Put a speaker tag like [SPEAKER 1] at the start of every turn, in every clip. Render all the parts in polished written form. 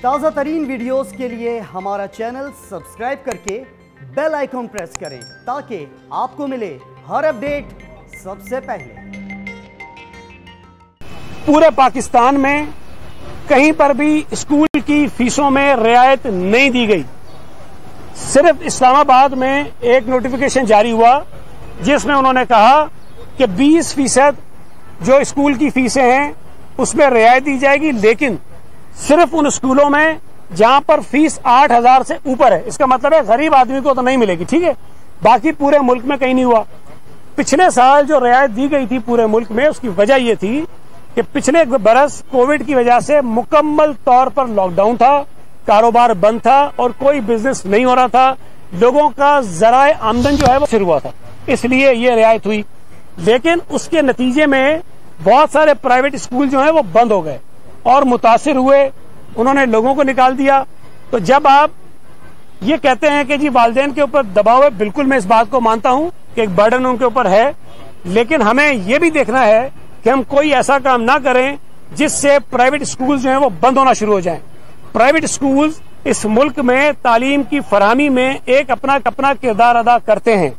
[SPEAKER 1] ताज़ा तरीन वीडियोस के लिए हमारा चैनल सब्सक्राइब करके बेल आइकॉन प्रेस करें ताकि आपको मिले हर अपडेट सबसे पहले।
[SPEAKER 2] पूरे पाकिस्तान में कहीं पर भी स्कूल की फीसों में रियायत नहीं दी गई। सिर्फ इस्लामाबाद में एक नोटिफिकेशन जारी हुआ जिसमें उन्होंने कहा कि 20% जो स्कूल की फीसें हैं उसमें रियायत दी जाएगी, लेकिन सिर्फ उन स्कूलों में जहां पर फीस 8,000 से ऊपर है। इसका मतलब है गरीब आदमी को तो नहीं मिलेगी, ठीक है। बाकी पूरे मुल्क में कहीं नहीं हुआ। पिछले साल जो रियायत दी गई थी पूरे मुल्क में, उसकी वजह यह थी कि पिछले बरस कोविड की वजह से मुकम्मल तौर पर लॉकडाउन था, कारोबार बंद था और कोई बिजनेस नहीं हो रहा था। लोगों का जराए आमदन जो है वो शुरू हुआ था, इसलिए ये रियायत हुई। लेकिन उसके नतीजे में बहुत सारे प्राइवेट स्कूल जो हैं वो बंद हो गए और मुतासिर हुए, उन्होंने लोगों को निकाल दिया। तो जब आप ये कहते हैं कि जी वालिदैन के ऊपर दबाव है, बिल्कुल मैं इस बात को मानता हूं कि एक बर्डन उनके ऊपर है, लेकिन हमें ये भी देखना है कि हम कोई ऐसा काम ना करें जिससे प्राइवेट स्कूल जो हैं वो बंद होना शुरू हो जाएं। प्राइवेट स्कूल इस मुल्क में तालीम की फराहमी में एक अपना किरदार अदा करते हैं।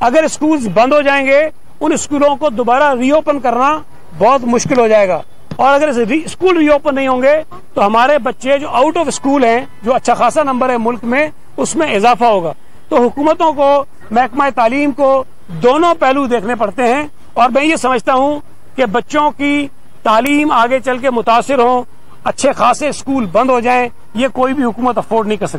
[SPEAKER 2] अगर स्कूल्स बंद हो जाएंगे, उन स्कूलों को दोबारा रीओपन करना बहुत मुश्किल हो जाएगा। और अगर स्कूल रीओपन नहीं होंगे तो हमारे बच्चे जो आउट ऑफ स्कूल हैं, जो अच्छा खासा नंबर है मुल्क में, उसमें इजाफा होगा। तो हुकूमतों को, महकमा तालीम को दोनों पहलू देखने पड़ते हैं। और मैं ये समझता हूं कि बच्चों की तालीम आगे चल के मुतासिर हो, अच्छे खासे स्कूल बंद हो जाएं, ये कोई भी हुकूमत अफोर्ड नहीं कर सकती।